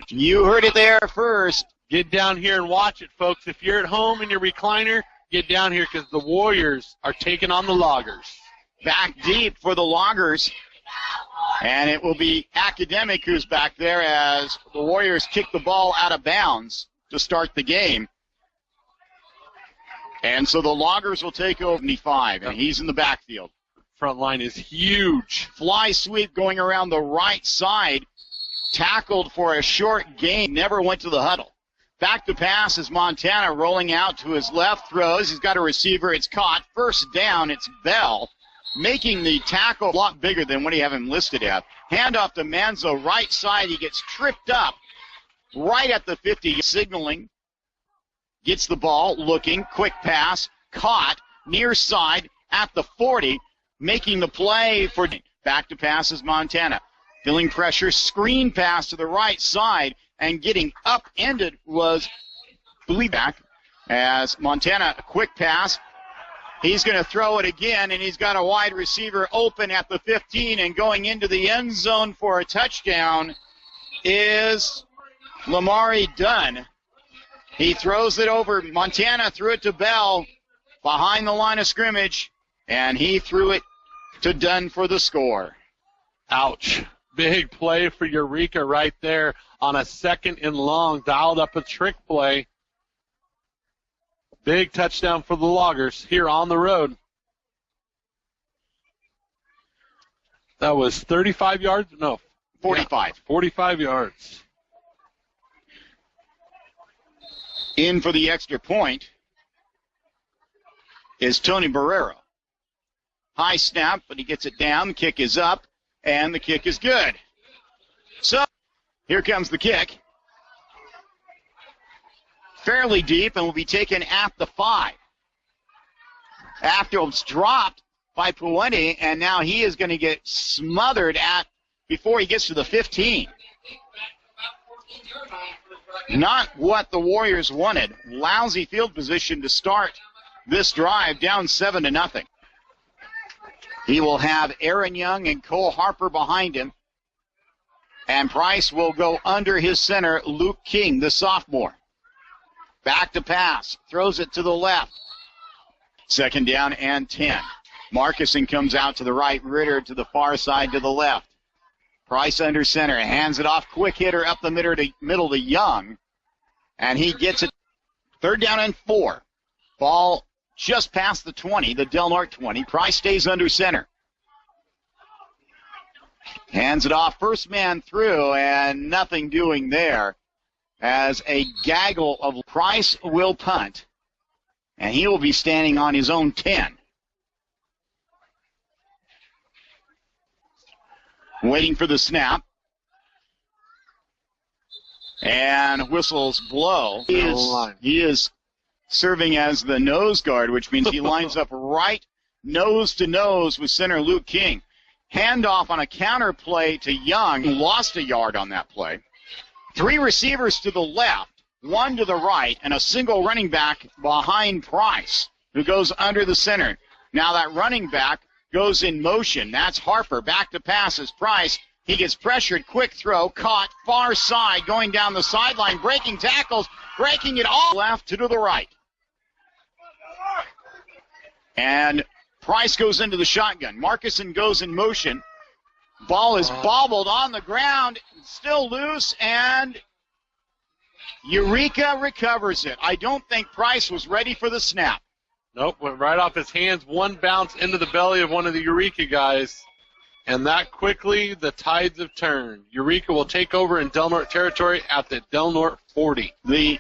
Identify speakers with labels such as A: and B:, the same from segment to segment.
A: You heard it there first.
B: Get down here and watch it, folks. If you're at home in your recliner, get down here because the Warriors are taking on the Loggers.
A: Back deep for the Loggers. And it will be Academic who's back there as the Warriors kick the ball out of bounds to start the game. And so the Loggers will take over 75, and he's in the backfield.
B: Front line is huge.
A: Fly sweep going around the right side. Tackled for a short gain. Never went to the huddle. Back to pass is Montana rolling out to his left. Throws. He's got a receiver. It's caught. First down. It's Bell. Making the tackle a lot bigger than what he have him listed at. Handoff to Manzo, right side. He gets tripped up right at the 50, signaling. Gets the ball, looking, quick pass, caught, near side at the 40, making the play for back to pass is Montana. Feeling pressure, screen pass to the right side, and getting upended was back as Montana, a quick pass. He's going to throw it again, and he's got a wide receiver open at the 15, and going into the end zone for a touchdown is Lamari Dunn. He throws it over. Montana threw it to Bell behind the line of scrimmage, and he threw it to Dunn for the score.
B: Ouch. Big play for Eureka right there on a 2nd and long. Dialed up a trick play. Big touchdown for the Loggers here on the road. That was 35 yards? No.
A: 45.
B: Yeah, 45 yards.
A: In for the extra point is Tony Barrero. High snap, but he gets it down. The kick is up, and the kick is good. So here comes the kick. Fairly deep, and will be taken at the 5. After it's dropped by Puente, and now he is going to get smothered before he gets to the 15. Not what the Warriors wanted. Lousy field position to start this drive, down 7-0. He will have Aaron Young and Cole Harper behind him. And Price will go under his center, Luke King, the sophomore. Back to pass. Throws it to the left. 2nd down and 10. Marcuson comes out to the right. Ritter to the far side to the left. Price under center. Hands it off. Quick hitter up the middle to Young. And he gets it. 3rd down and 4. Ball just past the 20, the Del Norte 20. Price stays under center. Hands it off. First man through, and nothing doing there. As a gaggle of Price will punt. And he will be standing on his own 10. Waiting for the snap. And whistles blow. He is serving as the nose guard, which means he lines up right nose to nose with center Luke King. Handoff on a counter play to Young, who lost a yard on that play. 3 receivers to the left, 1 to the right, and a single running back behind Price, who goes under the center. Now that running back goes in motion. That's Harper. Back to passes. Price. He gets pressured. Quick throw. Caught. Far side. Going down the sideline. Breaking tackles. Breaking it all left to the right. And Price goes into the shotgun. Marcuson goes in motion. Ball is bobbled on the ground. Still loose. And Eureka recovers it. I don't think Price was ready for the snap.
B: Nope, went right off his hands. One bounce into the belly of one of the Eureka guys. And that quickly, the tides have turned. Eureka will take over in Del Norte territory at the Del Norte 40.
A: The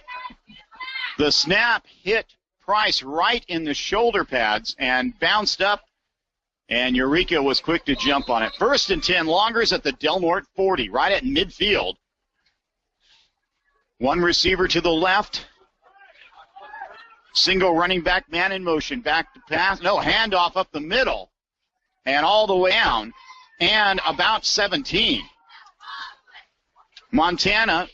A: snap hit Price right in the shoulder pads and bounced up, and Eureka was quick to jump on it. 1st and 10, Loggers at the Del Norte 40, right at midfield. 1 receiver to the left. Single running back, man in motion. Back to pass. No, handoff up the middle and all the way down and about 17. Montana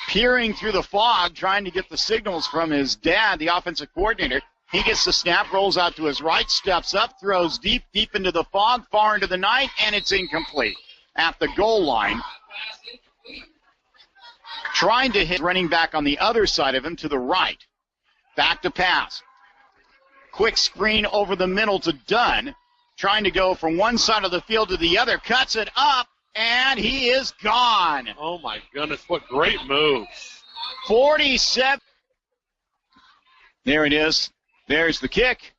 A: peering through the fog, trying to get the signals from his dad, the offensive coordinator. He gets the snap, rolls out to his right, steps up, throws deep into the fog, far into the night, and it's incomplete at the goal line. Trying to hit running back on the other side of him to the right. Back to pass. Quick screen over the middle to Dunn. Trying to go from one side of the field to the other. Cuts it up, and he is gone.
B: Oh, my goodness. What great moves.
A: 47. There it is. There's the kick.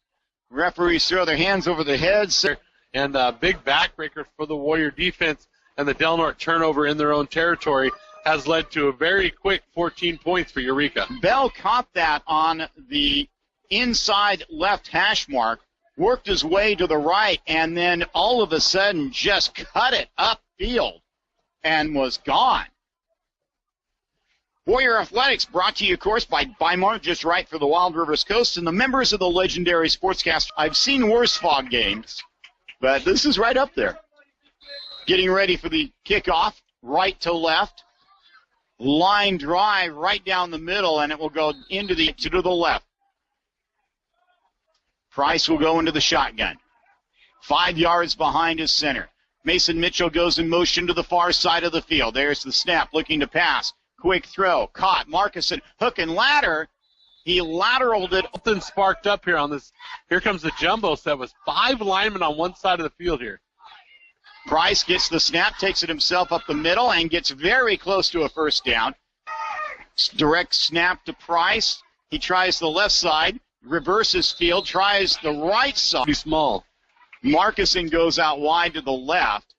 A: Referees throw their hands over their heads.
B: And a big backbreaker for the Warrior defense, and the Del Norte turnover in their own territory has led to a very quick 14 points for Eureka.
A: Bell caught that on the inside left hash mark, worked his way to the right, and then all of a sudden just cut it upfield and was gone. Warrior Athletics brought to you, of course, by Bymar, just right for the Wild Rivers Coast, and the members of the legendary Sportscast. I've seen worse fog games, but this is right up there. Getting ready for the kickoff, right to left. Line drive right down the middle, and it will go to the left. Price will go into the shotgun. 5 yards behind his center. Mason Mitchell goes in motion to the far side of the field. There's the snap, looking to pass. Quick throw, caught. Marcuson, hook and ladder. He lateraled it.
B: Something sparked up here on this. Here comes the jumbo set with 5 linemen on one side of the field here.
A: Price gets the snap, takes it himself up the middle, and gets very close to a first down. Direct snap to Price. He tries the left side, reverses field, tries the right side.
B: Pretty small.
A: Marcuson goes out wide to the left.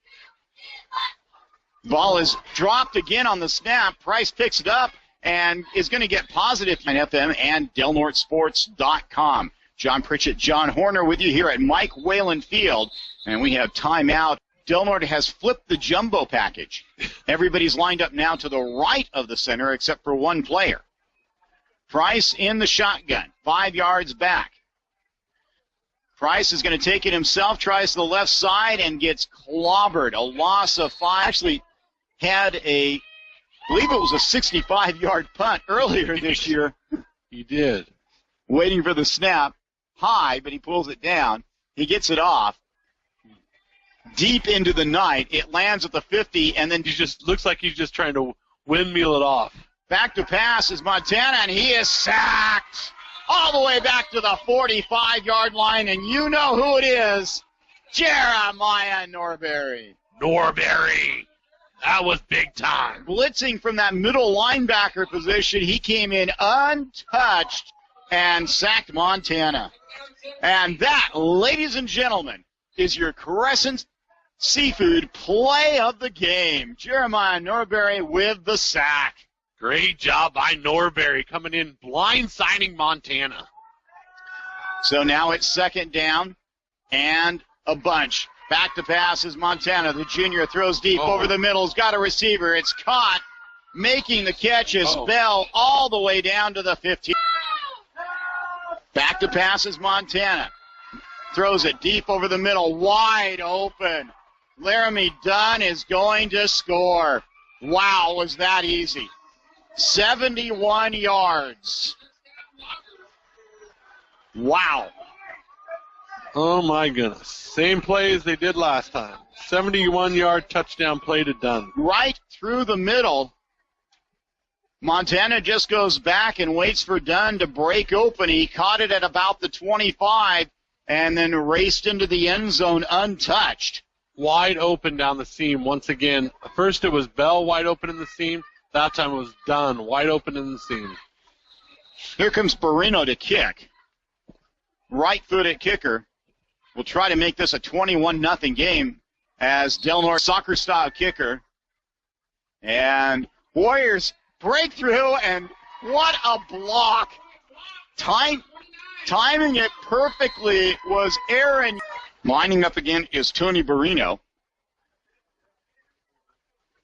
A: Ball is dropped again on the snap. Price picks it up and is going to get positive on FM and DelNorteSports.com. John Pritchett, John Horner with you here at Mike Whalen Field. And we have timeout. Del Norte has flipped the jumbo package. Everybody's lined up now to the right of the center except for one player. Price in the shotgun, 5 yards back. Price is going to take it himself, tries the left side, and gets clobbered. A loss of 5. Actually had I believe it was a 65-yard punt earlier this year.
B: He did.
A: Waiting for the snap. High, but he pulls it down. He gets it off. Deep into the night. It lands at the 50, and then
B: He just looks like he's just trying to windmill it off.
A: back to pass is Montana, and he is sacked all the way back to the 45-yard line, and you know who it is, Jeremiah Norberry.
B: Norberry. That was big time.
A: Blitzing from that middle linebacker position, he came in untouched and sacked Montana. And that, ladies and gentlemen, is your Crescent Seafood play of the game. Jeremiah Norberry with the sack.
B: Great job by Norberry coming in blindsiding Montana.
A: So now it's second down and a bunch. Back to pass is Montana. The junior throws deep over the middle. He's got a receiver. It's caught. Making the catch is Bell all the way down to the 15. Back to pass is Montana. Throws it deep over the middle. Wide open. Laramie Dunn is going to score. Wow, was that easy. 71 yards. Wow.
B: Oh, my goodness. Same play as they did last time. 71-yard touchdown play to Dunn.
A: Right through the middle. Montana just goes back and waits for Dunn to break open. He caught it at about the 25 and then raced into the end zone untouched.
B: Wide open down the seam once again. First it was Bell wide open in the seam. That time it was Dunn wide open in the seam.
A: Here comes Barino to kick. Right-footed kicker. We'll try to make this a 21-0 game as Del Norte soccer-style kicker. And Warriors break through, and what a block. Timing it perfectly was Aaron. Lining up again is Tony Barino.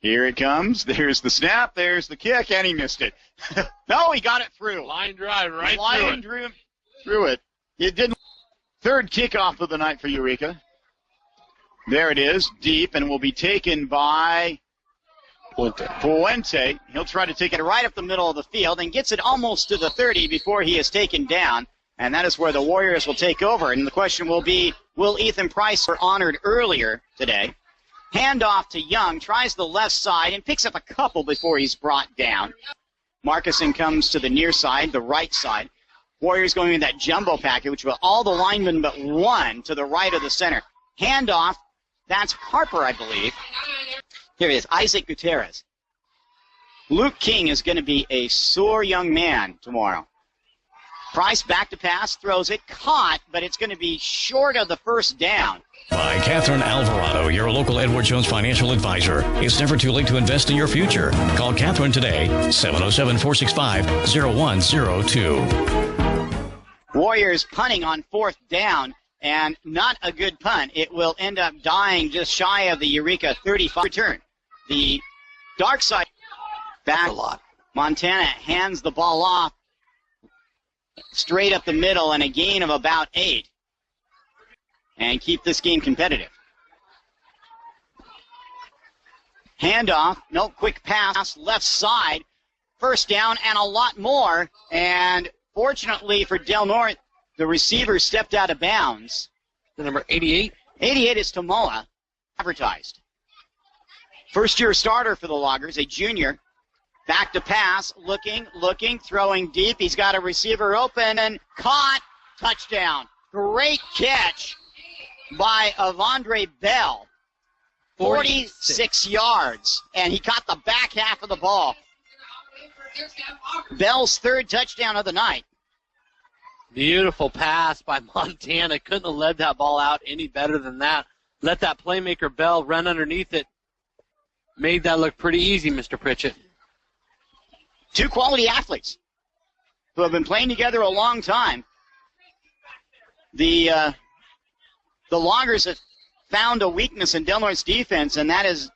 A: Here it comes. There's the snap. There's the kick, and he missed it. No, he got it through.
B: Line drive right
A: through it. It didn't. Third kickoff of the night for Eureka. There it is, deep, and will be taken by Fuente. He'll try to take it right up the middle of the field and gets it almost to the 30 before he is taken down. And that is where the Warriors will take over. And the question will be, will Ethan Price, were honored earlier today, Handoff to Young, tries the left side and picks up a couple before he's brought down. Marcuson comes to the near side, the right side. Warriors going in that jumbo package, which will all the linemen but one to the right of the center. Handoff, that's Harper, I believe. Here he is, Isaac Gutierrez. Luke King is going to be a sore young man tomorrow. Price back to pass, throws it, caught, but it's going to be short of the first down.
C: By Catherine Alvarado, your local Edward Jones financial advisor. It's never too late to invest in your future. Call Catherine today, 707-465-0102.
A: Warriors punting on fourth down, and not a good punt. It will end up dying just shy of the Eureka 35 return. The dark side back. Montana hands the ball off straight up the middle and a gain of about 8. And keep this game competitive. Handoff, no quick pass, left side, first down and a lot more. And fortunately for Del Norte, the receiver stepped out of bounds.
D: The number 88?
A: 88 is Tomoa, advertised. First-year starter for the Loggers, a junior. Back to pass, looking, throwing deep. He's got a receiver open and caught. Touchdown. Great catch by Avondre Bell. 46 yards, and he caught the back half of the ball. Bell's third touchdown of the night.
D: Beautiful pass by Montana. Couldn't have led that ball out any better than that. Let that playmaker Bell run underneath it. Made that look pretty easy, Mr. Pritchett.
A: Two quality athletes who have been playing together a long time. The Loggers have found a weakness in Del Norte's defense, and that is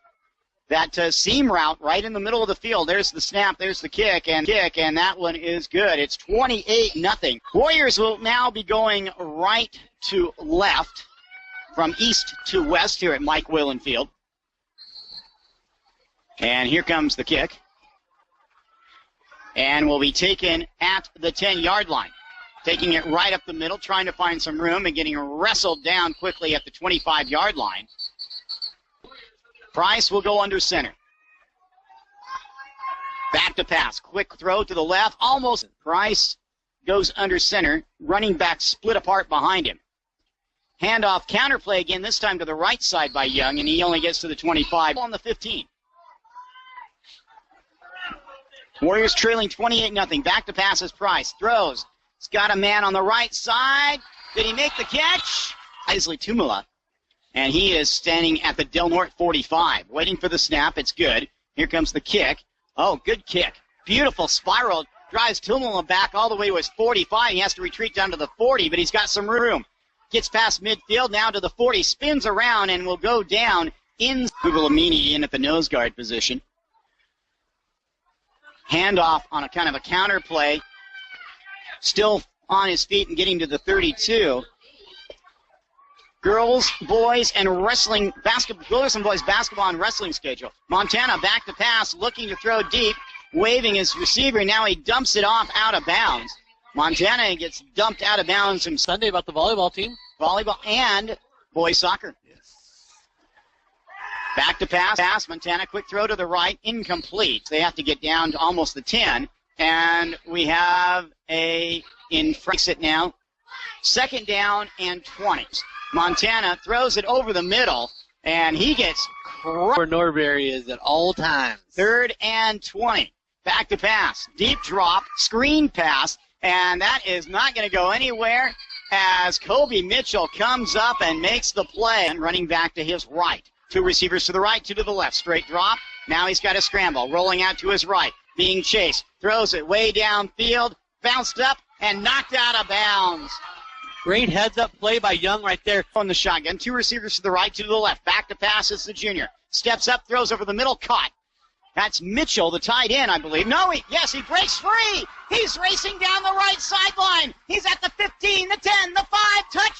A: that seam route right in the middle of the field. There's the snap, there's the kick, and that one is good. It's 28-0. Warriors will now be going right to left from east to west here at Mike Whalen Field. And here comes the kick. And will be taken at the 10-yard line. Taking it right up the middle, trying to find some room and getting wrestled down quickly at the 25-yard line. Price will go under center. Back to pass. Quick throw to the left. Almost. Price goes under center. Running back split apart behind him. Handoff counterplay again, this time to the right side by Young, and he only gets to the 25 on the 15. Warriors trailing 28-0. Back to pass is Price. Throws. He's got a man on the right side. Did he make the catch? Isley Tumula. And he is standing at the Del Norte 45. Waiting for the snap. It's good. Here comes the kick. Oh, good kick. Beautiful spiral. Drives Tumula back all the way to his 45. He has to retreat down to the 40, but he's got some room. Gets past midfield, now to the 40. Spins around and will go down in Guglielmini in at the nose guard position. Handoff on a kind of a counter play. Still on his feet and getting to the 32. Girls, boys, and wrestling basketball. Girls and boys basketball and wrestling schedule. Montana back to pass, looking to throw deep, waving his receiver. Now he dumps it off out of bounds. Montana gets dumped out of bounds from
D: Sunday about the volleyball team.
A: Volleyball and boys soccer. Back to pass. Montana, quick throw to the right. Incomplete. They have to get down to almost the 10. And we have in Franksit now, second down and 20. Montana throws it over the middle, and he gets crushed.
D: Where Norbury is at all times.
A: Third and 20. Back to pass. Deep drop. Screen pass. And that is not going to go anywhere as Kobe Mitchell comes up and makes the play. And running back to his right. Two receivers to the right, two to the left. Straight drop. Now he's got a scramble. Rolling out to his right. Being chased. Throws it way downfield. Bounced up and knocked out of bounds.
D: Great heads-up play by Young right there.
A: On the shotgun. Two receivers to the right, two to the left. Back to pass is the junior. Steps up, throws over the middle, caught. That's Mitchell, the tight end, I believe. No, he breaks free. He's racing down the right sideline. He's at the 15, the 10, the 5. Touchdown,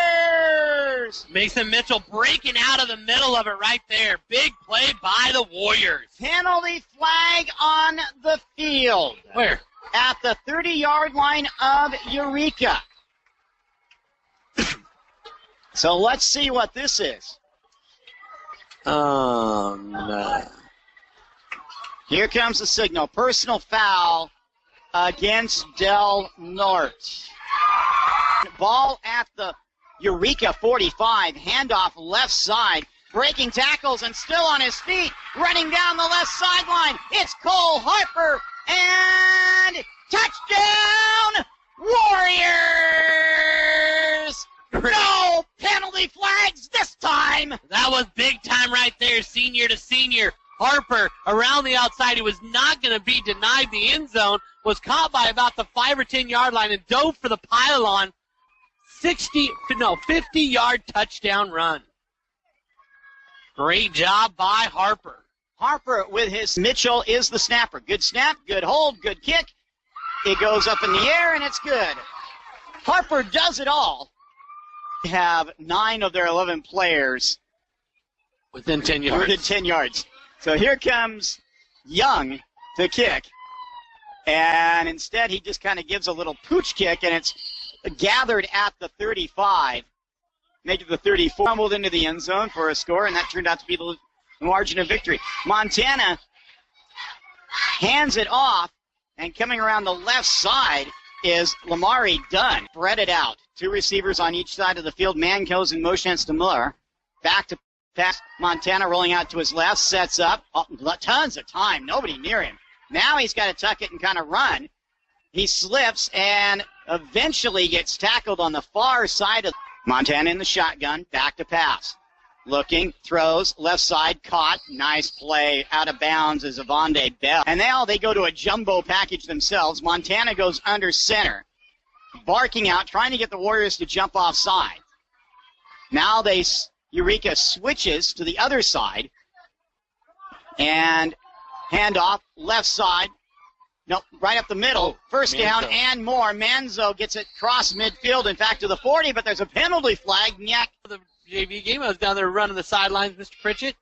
A: Warriors!
D: Mason Mitchell breaking out of the middle of it right there. Big play by the Warriors.
A: Penalty flag on the field.
D: Where?
A: At the 30-yard line of Eureka. So let's see what this is.
D: No.
A: Here comes the signal. Personal foul against Del Norte. Ball at the Eureka 45. Handoff left side. Breaking tackles and still on his feet. Running down the left sideline. It's Cole Harper. And touchdown, Warriors! No penalty flags this time.
D: That was big time right there, senior to senior. Harper around the outside. He was not going to be denied the end zone. Was caught by about the 5 or 10 yard line and dove for the pylon. 50-yard touchdown run. Great job by Harper.
A: Harper with his Mitchell is the snapper. Good snap, good hold, good kick. It goes up in the air and it's good. Harper does it all. They have 9 of their 11 players
D: within 10 yards.
A: Within 10 yards. So here comes Young to kick. And instead he just kind of gives a little pooch kick, and it's gathered at the 35. Make it the 34. Fumbled into the end zone for a score, and that turned out to be the margin of victory. Montana hands it off, and coming around the left side is Lamari Dunn. Spread it out. 2 receivers on each side of the field. Man goes in motion to Miller. Back to pass. Montana rolling out to his left. Sets up. Oh, tons of time. Nobody near him. Now he's got to tuck it and kind of run. He slips and eventually gets tackled on the far side of Montana in the shotgun. Back to pass. Looking, throws, left side, caught. Nice play. Out of bounds is Avonde Bell. And now they go to a jumbo package themselves. Montana goes under center. Barking out, trying to get the Warriors to jump offside. Now Eureka switches to the other side. And handoff, left side. Nope, right up the middle. First down and more. Manzo gets it cross midfield, in fact, to the 40, but there's a penalty flag.
D: The JV game, I was down there running the sidelines, Mr. Pritchett.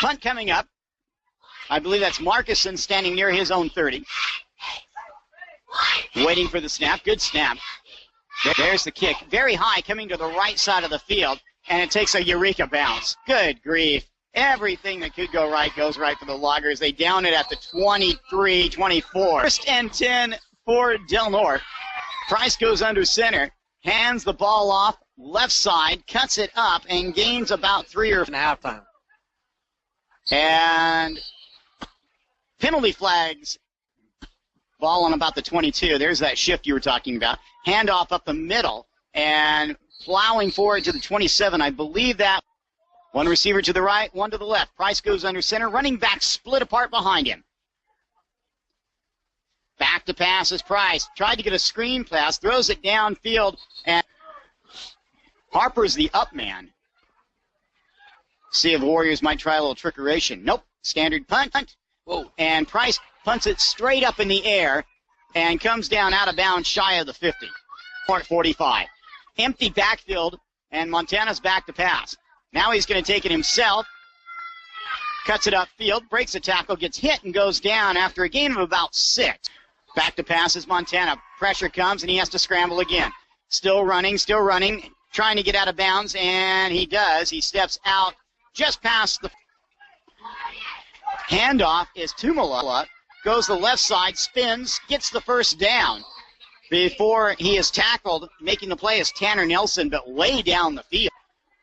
A: Punt coming up. I believe that's Markison standing near his own 30. Waiting for the snap. Good snap. There's the kick. Very high, coming to the right side of the field, and it takes a Eureka bounce. Good grief. Everything that could go right goes right for the Loggers. They down it at the 23-24. First and 10 for Del Norte. Price goes under center, hands the ball off, left side, cuts it up, and gains about 3 or
D: in halftime.
A: And penalty flags. Ball on about the 22. There's that shift you were talking about. Handoff up the middle and plowing forward to the 27. I believe that. 1 receiver to the right, 1 to the left. Price goes under center. Running back split apart behind him. Back to pass is Price. Tried to get a screen pass, throws it downfield, and Harper's the up man. See if the Warriors might try a little trickeration. Nope. Standard punt. Whoa. And Price punts it straight up in the air and comes down out of bounds shy of the 50. 45. Empty backfield, and Montana's back to pass. Now he's going to take it himself. Cuts it upfield, breaks a tackle, gets hit, and goes down after a gain of about 6. Back to pass is Montana. Pressure comes, and he has to scramble again. Still running, trying to get out of bounds, and he does. He steps out just past the handoff is Tumala. Goes the left side, spins, gets the first down. Before he is tackled, making the play is Tanner Nelson, but way down the field.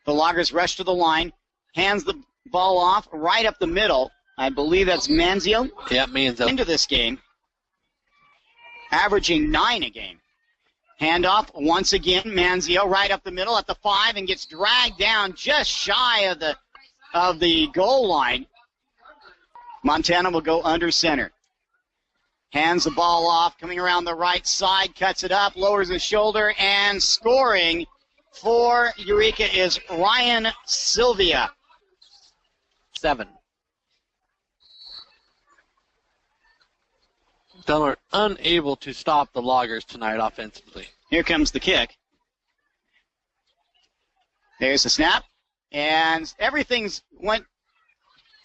A: The Loggers rush to the line, hands the ball off right up the middle. I believe that's Manzio.
D: Yeah, Manzio.
A: Into this game, averaging 9 a game. Handoff once again, Manzio right up the middle at the 5 and gets dragged down just shy of the goal line. Montana will go under center. Hands the ball off, coming around the right side, cuts it up, lowers his shoulder, and scoring for Eureka is Ryan Sylvia.
D: 7. Del Norte unable to stop the Loggers tonight offensively.
A: Here comes the kick. There's the snap, and everything's went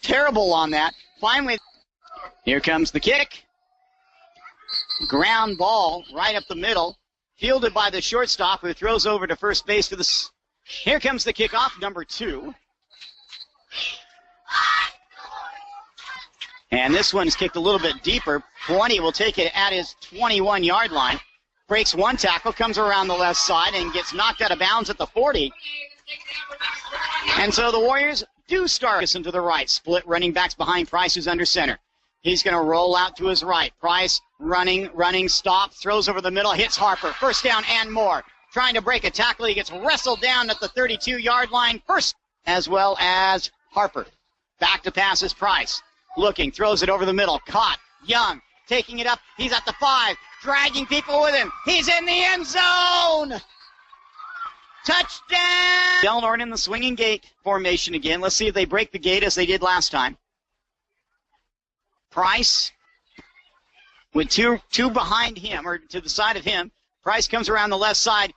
A: terrible on that. Finally, here comes the kick. Ground ball right up the middle. fielded by the shortstop who throws over to first base for the... Here comes the kickoff, number 2. And this one's kicked a little bit deeper. 20 will take it at his 21-yard line. Breaks one tackle, comes around the left side, and gets knocked out of bounds at the 40. And so the Warriors do start this into the right. Split running backs behind Price, who's under center. He's going to roll out to his right. Price running, stop, throws over the middle, hits Harper. First down and more. Trying to break a tackle. He gets wrestled down at the 32-yard line. First, as well as Harper. Back to pass is Price. Looking, throws it over the middle. Caught. Young taking it up. He's at the 5. Dragging people with him. He's in the end zone. Touchdown. Del Norte in the swinging gate formation again. Let's see if they break the gate as they did last time. Price with two behind him, or to the side of him. Price comes around the left side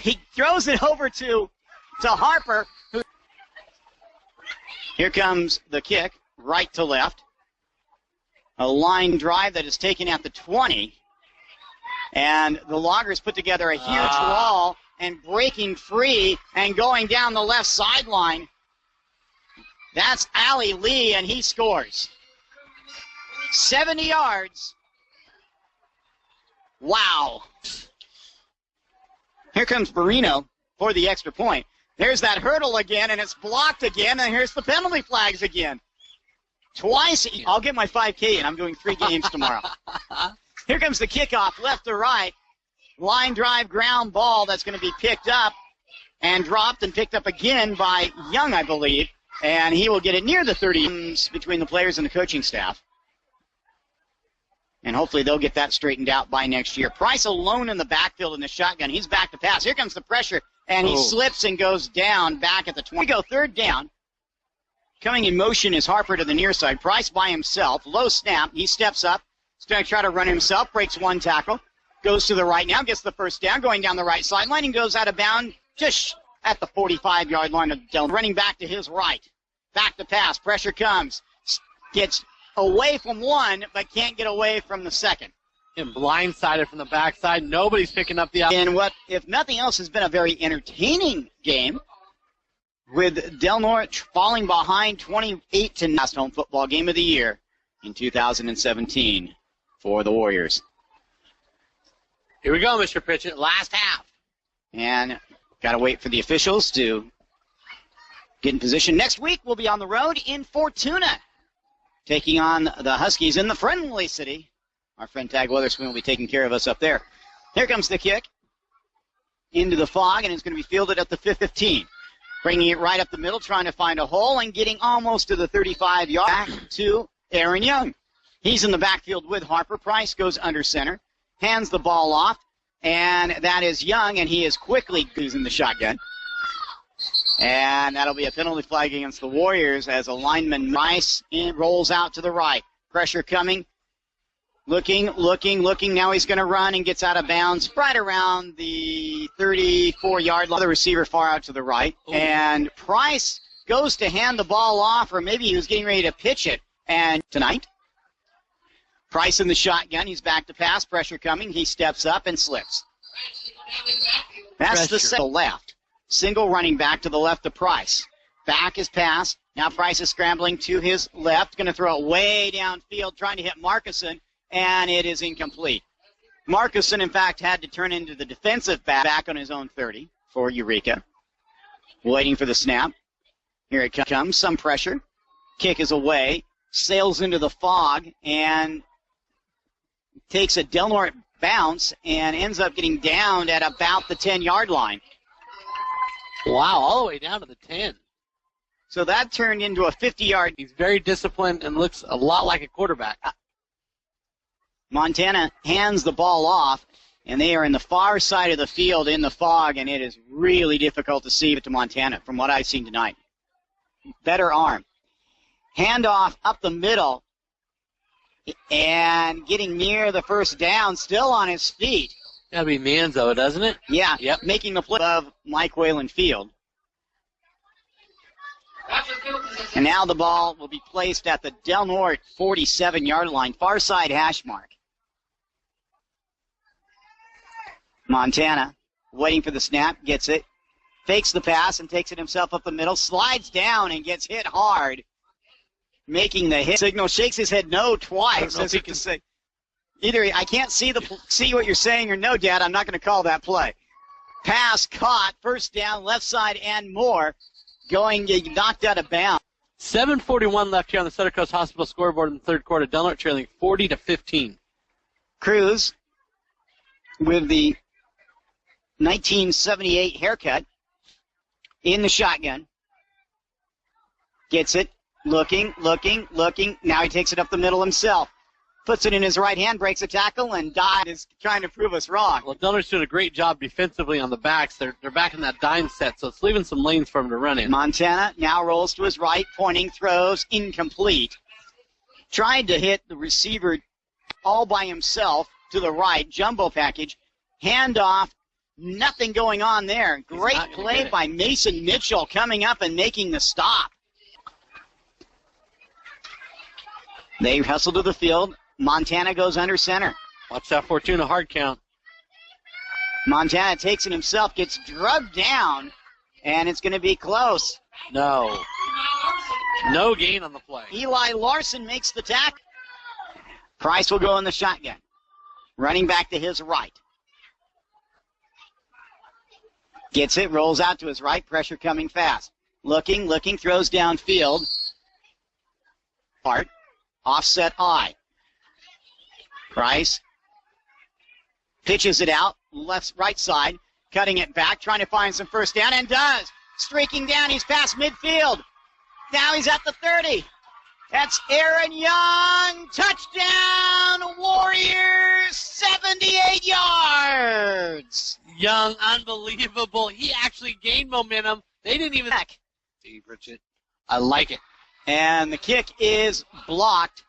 A: he throws it over to Harper. Here comes the kick, right to left. A line drive that is taken at the 20. And the Loggers put together a huge wall and breaking free and going down the left sideline. That's Ali Lee, and he scores. 70 yards. Wow. Here comes Barino for the extra point. There's that hurdle again, and it's blocked again, and here's the penalty flags again. Twice. I'll get my 5K in. I'm doing 3 games tomorrow. Here comes the kickoff, left to right. Line drive ground ball that's going to be picked up and dropped and picked up again by Young, I believe. And he will get it near the 30 between the players and the coaching staff. And hopefully they'll get that straightened out by next year. Price alone in the backfield in the shotgun. He's back to pass. Here comes the pressure, and he slips and goes down back at the 20. We go third down. Coming in motion is Harper to the near side. Price by himself. Low snap. He steps up. He's going to try to run himself. Breaks one tackle. Goes to the right now. Gets the first down. Going down the right sideline and goes out of bounds just at the 45-yard line of Del. Running back to his right. Back to pass. Pressure comes. Gets away from one, but can't get away from the second.
D: And blindsided from the backside. Nobody's picking up the...
A: And what, if nothing else, has been a very entertaining game, with Del Norte falling behind 28 to last home football game of the year in 2017 for the Warriors.
D: Here we go, Mr. Pritchett. Last half.
A: And got to wait for the officials to get in position. Next week, we'll be on the road in Fortuna, taking on the Huskies in the friendly city. Our friend Tag Weatherspoon will be taking care of us up there. Here comes the kick into the fog, and it's going to be fielded at the 15. Bringing it right up the middle, trying to find a hole, and getting almost to the 35-yard. Back to Aaron Young. He's in the backfield with Harper. Price goes under center, hands the ball off, and that is Young, and he is quickly using the shotgun. And that'll be a penalty flag against the Warriors as a lineman Price rolls out to the right. Pressure coming. Looking. Now he's going to run and gets out of bounds right around the 34-yard line. The receiver far out to the right. Ooh. And Price goes to hand the ball off, or maybe he was getting ready to pitch it. And tonight, Price in the shotgun. He's back to pass. Pressure coming. He steps up and slips. That's the left. Single running back to the left of Price. Back is pass. Now Price is scrambling to his left. Going to throw it way downfield, trying to hit Marcuson. And it is incomplete. Marcuson, in fact, had to turn into the defensive back on his own 30 for Eureka. Waiting for the snap. Here it comes. Some pressure. Kick is away. Sails into the fog and takes a Del Norte bounce and ends up getting downed at about the 10-yard line.
D: Wow, all the way down to the 10.
A: So that turned into a 50-yard.
D: He's very disciplined and looks a lot like a quarterback.
A: Montana hands the ball off, and they are in the far side of the field in the fog, and it is really difficult to see it to Montana from what I've seen tonight. Better arm. Handoff up the middle, and getting near the first down, still on his feet.
D: That'd be Manzo, doesn't it?
A: Yeah,
D: yep.
A: Making the play of Mike Whalen Field. And now the ball will be placed at the Del Norte 47-yard line, far side hash mark.
E: Montana waiting for the snap, gets it, fakes the pass and takes it himself up the middle, slides down and gets hit hard, making the hit signal, shakes his head no twice. As if to say, either I can't see what you're saying or no, Dad, I'm not going to call that play. Pass caught, first down, left side and more, going knocked out of bounds.
D: 7:41 left here on the Sutter Coast Hospital scoreboard in the third quarter. Del Norte trailing 40-15.
E: Cruz with the 1978 haircut in the shotgun. Gets it, looking. Now he takes it up the middle himself. Puts it in his right hand, breaks a tackle, and dive is trying to prove us wrong.
D: Well, Del Norte's doing a great job defensively on the backs. They're back in that dime set, so it's leaving some lanes for him to run in.
E: Montana now rolls to his right, pointing, throws, incomplete. Tried to hit the receiver all by himself to the right, jumbo package, handoff, nothing going on there. Great play by Mason Mitchell coming up and making the stop. They hustle to the field. Montana goes under center.
D: Watch that Fortuna hard count.
E: Montana takes it himself, gets drugged down, and it's going to be close.
D: No gain on the play.
E: Eli Larson makes the tackle. Price will go in the shotgun. Running back to his right. Gets it, rolls out to his right, pressure coming fast. Looking, throws downfield. Part, offset I. Price pitches it out, right side, cutting it back, trying to find some first down, and does. Streaking down, he's past midfield. Now he's at the 30. That's Aaron Young. Touchdown, Warriors, 78 yards.
D: Young, unbelievable. He actually gained momentum. They didn't even...
E: Steve Richard. I like it. And the kick is blocked.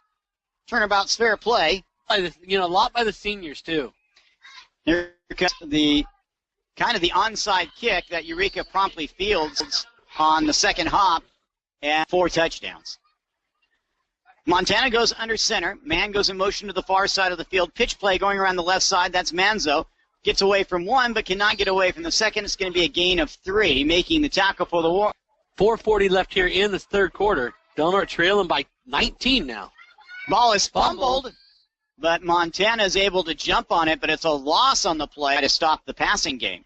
E: Turnabout's fair play.
D: A lot by the seniors, too.
E: Here comes the onside kick that Eureka promptly fields on the second hop, and 4 touchdowns. Montana goes under center. Man goes in motion to the far side of the field. Pitch play going around the left side. That's Manzo. Gets away from one, but cannot get away from the second. It's going to be a gain of 3, making the tackle for the War.
D: 4:40 left here in this third quarter. Del Norte trailing by 19 now.
E: Ball is fumbled. But Montana is able to jump on it, but it's a loss on the play to stop the passing game.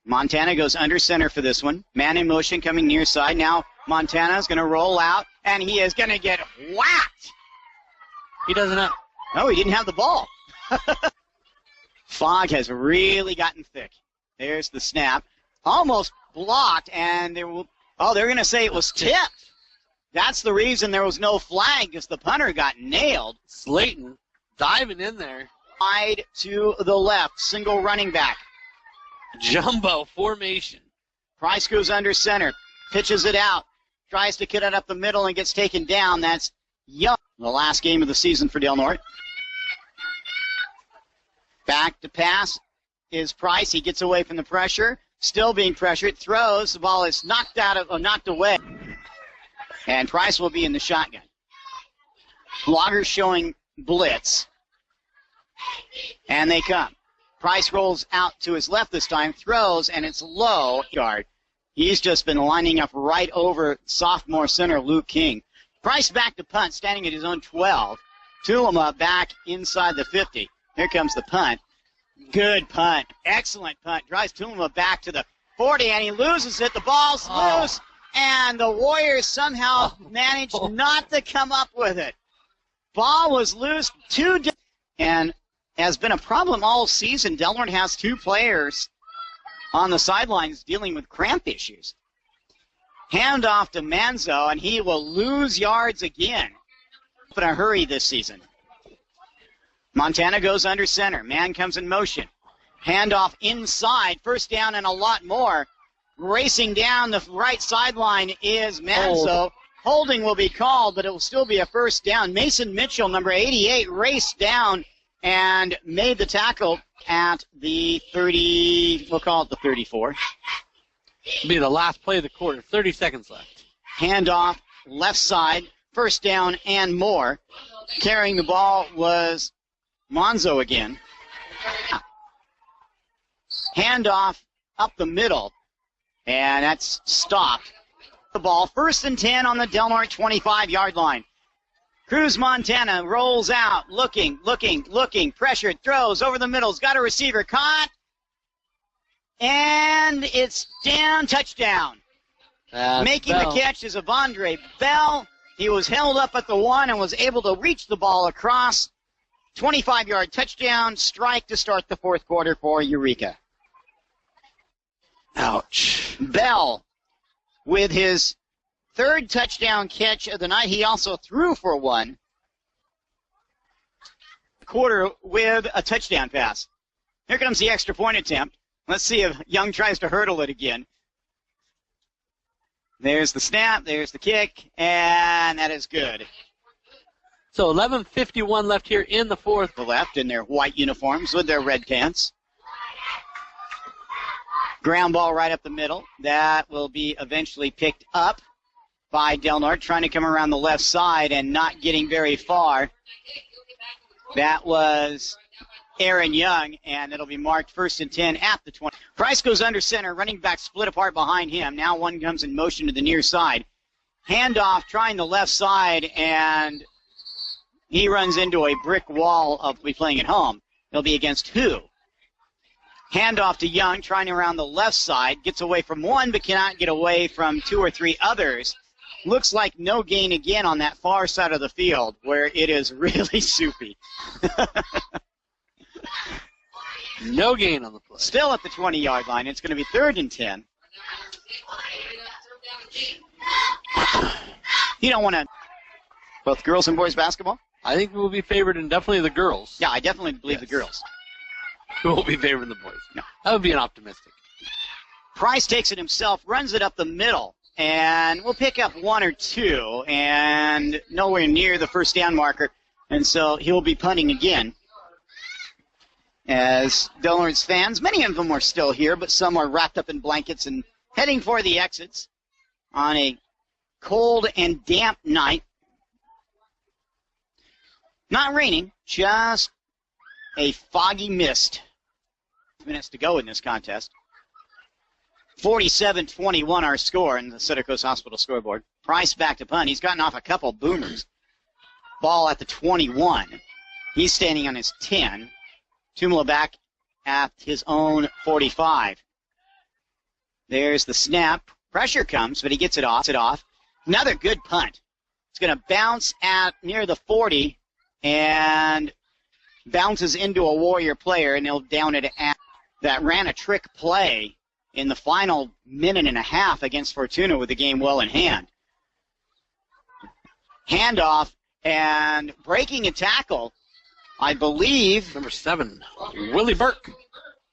E: Montana goes under center for this one. Man in motion coming near side. Now Montana is going to roll out, and he is going to get whacked.
D: He doesn't have...
E: Oh, he didn't have the ball. Fog has really gotten thick. There's the snap. Almost blocked, and they're going to say it was tipped. That's the reason there was no flag, because the punter got nailed.
D: Slayton diving in there.
E: Wide to the left, single running back.
D: Jumbo formation.
E: Price goes under center, pitches it out, tries to cut it up the middle and gets taken down. That's Young. The last game of the season for Del Norte. Back to pass is Price. He gets away from the pressure. Still being pressured. Throws. The ball is knocked away. And Price will be in the shotgun. Bloggers showing blitz. And they come. Price rolls out to his left this time, throws, and it's low. Guard. He's just been lining up right over sophomore center Luke King. Price back to punt, standing at his own 12. Tulima back inside the 50. Here comes the punt. Good punt. Excellent punt. Drives Tulima back to the 40, and he loses it. The ball's loose. And the Warriors somehow managed not to come up with it. Ball was loose. And has been a problem all season. Del Norte has 2 players on the sidelines dealing with cramp issues. Handoff to Manzo, and he will lose yards again. In a hurry this season. Montana goes under center. Man comes in motion. Handoff inside. First down and a lot more. Racing down the right sideline is Manzo. Holding will be called, but it will still be a first down. Mason Mitchell, number 88, raced down and made the tackle at the 30, we'll call it the 34.
D: It'll be the last play of the quarter. 30 seconds left.
E: Handoff, left side, first down and more. Carrying the ball was Manzo again. Handoff up the middle, and that's stopped. The ball, 1st and 10 on the Del Norte 25-yard line. Cruz Montana rolls out, looking, pressured, throws over the middle, got a receiver, caught, and it's down, touchdown. Making
D: Bell.
E: the catch is Avondre Bell. He was held up at the 1 and was able to reach the ball across. 25-yard touchdown, strike to start the 4th quarter for Eureka.
D: Ouch.
E: Bell with his 3rd touchdown catch of the night. He also threw for one. Quarter with a touchdown pass. Here comes the extra point attempt. Let's see if Young tries to hurdle it again. There's the snap, there's the kick, and that is good.
D: So 11:51 left here in the 4th.
E: The left in their white uniforms with their red pants. Ground ball right up the middle. That will be eventually picked up by Del Norte, trying to come around the left side and not getting very far. That was Aaron Young, and it'll be marked 1st and 10 at the 20. Price goes under center, running back split apart behind him. Now one comes in motion to the near side. Handoff trying the left side, and he runs into a brick wall of playing at home. It'll be against who? Handoff to Young, trying around the left side. Gets away from one, but cannot get away from 2 or 3 others. Looks like no gain again on that far side of the field, where it is really soupy.
D: No gain on the play.
E: Still at the 20-yard line. It's going to be 3rd and 10. You don't want to... Both girls and boys basketball?
D: I think we'll be favored in definitely the girls.
E: Yeah, I definitely believe the girls.
D: Who will be favored in the boys?
E: No.
D: That would be an optimistic.
E: Price takes it himself, runs it up the middle, and we'll pick up 1 or 2, and nowhere near the first down marker, and so he'll be punting again. As Del Norte's fans, many of them are still here, but some are wrapped up in blankets and heading for the exits on a cold and damp night. Not raining, just a foggy mist. Minutes to go in this contest. 47-21 our score in the Center Coast Hospital scoreboard. Price back to punt. He's gotten off a couple boomers. Ball at the 21. He's standing on his 10. Tumala back at his own 45. There's the snap. Pressure comes, but he gets it off. Another good punt. It's going to bounce at near the 40 and bounces into a Warrior player, and they'll down it at that ran a trick play in the final minute and a half against Fortuna with the game well in hand. Handoff and breaking a tackle, I believe.
D: Number 7, Willie Burke.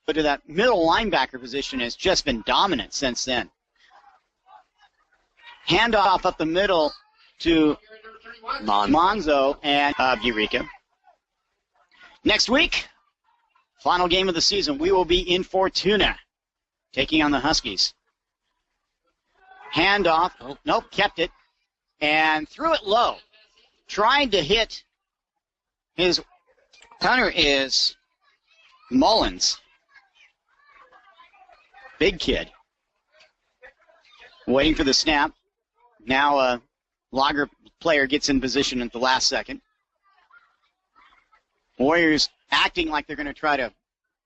E: But that middle linebacker position has just been dominant since then. Handoff up the middle to Monzo and Eureka. Next week, final game of the season, we will be in Fortuna, taking on the Huskies. Handoff, nope, kept it, and threw it low. Tried to hit his punter is Mullins. Big kid. Waiting for the snap. Now a Lager player gets in position at the last second. Warriors acting like they're going to try to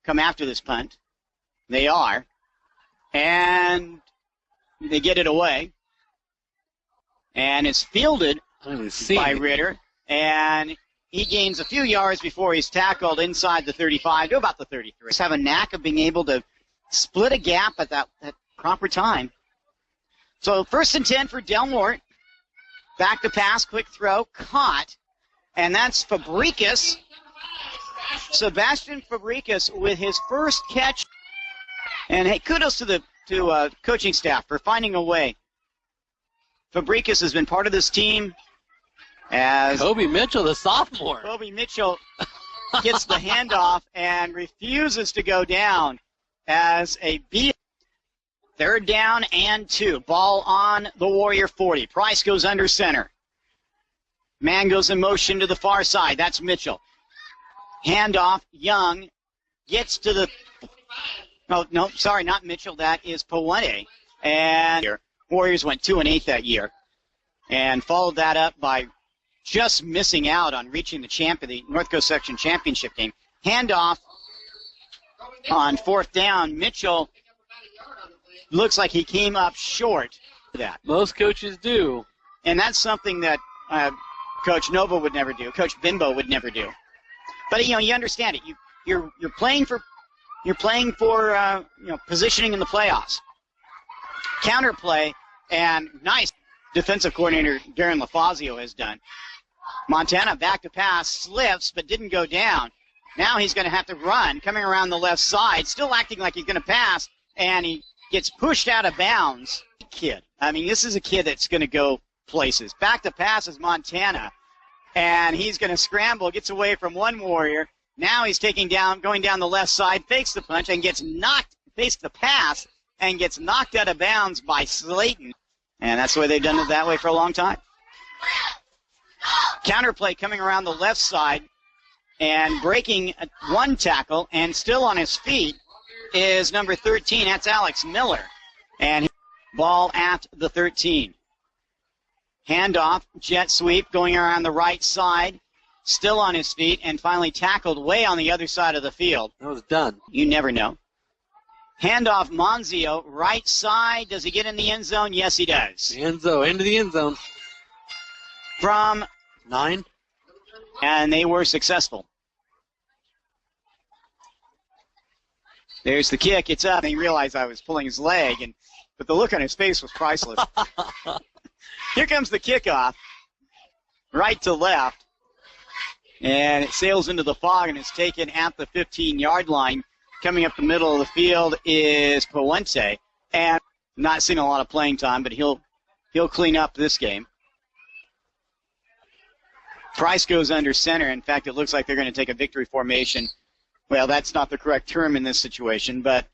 E: come after this punt. They are. And they get it away. And it's fielded by Ritter. And he gains a few yards before he's tackled inside the 35 to about the 33. Just have a knack of being able to split a gap at that proper time. So 1st and 10 for Del Norte. Back to pass, quick throw, caught. And that's Fabricas. Sebastian Fabricas with his first catch. And hey, kudos to the coaching staff for finding a way. Fabricas has been part of this team as
D: Kobe Mitchell, the sophomore.
E: Kobe Mitchell gets the handoff and refuses to go down as a beat. 3rd down and 2. Ball on the Warrior 40. Price goes under center. Man goes in motion to the far side. That's Mitchell. Handoff. Young gets to the Oh, no, sorry, not Mitchell. That is Puente. And Warriors went 2-8 that year and followed that up by just missing out on reaching the North Coast Section Championship game. Handoff on fourth down. Mitchell looks like he came up short of that.
D: Most coaches do.
E: And that's something that Coach Nova would never do. Coach Bimbo would never do. But, you understand it. You're playing for positioning in the playoffs. Counterplay, and nice defensive coordinator Darren LaFazio has done. Montana back to pass, slips, but didn't go down. Now he's going to have to run, coming around the left side, still acting like he's going to pass, and he gets pushed out of bounds. Kid. I mean, this is a kid that's going to go places. Back to pass is Montana, and he's going to scramble, gets away from one Warrior. Now he's going down the left side, fakes the punch, and fakes the pass, and gets knocked out of bounds by Slayton. And that's the way they've done it that way for a long time. Counterplay coming around the left side and breaking one tackle, and still on his feet is number 13. That's Alex Miller. And ball at the 13. Handoff, jet sweep going around the right side. Still on his feet, and finally tackled way on the other side of the field.
D: That was done.
E: You never know. Handoff, Monzio, right side. Does he get in the end zone? Yes, he does.
D: Into the end zone.
E: From
D: 9.
E: And they were successful. There's the kick. It's up. And he realized I was pulling his leg, but the look on his face was priceless. Here comes the kickoff, right to left. And it sails into the fog, and it's taken at the 15-yard line. Coming up the middle of the field is Puente. And not seen a lot of playing time, but he'll clean up this game. Price goes under center. In fact, it looks like they're going to take a victory formation. Well, that's not the correct term in this situation, but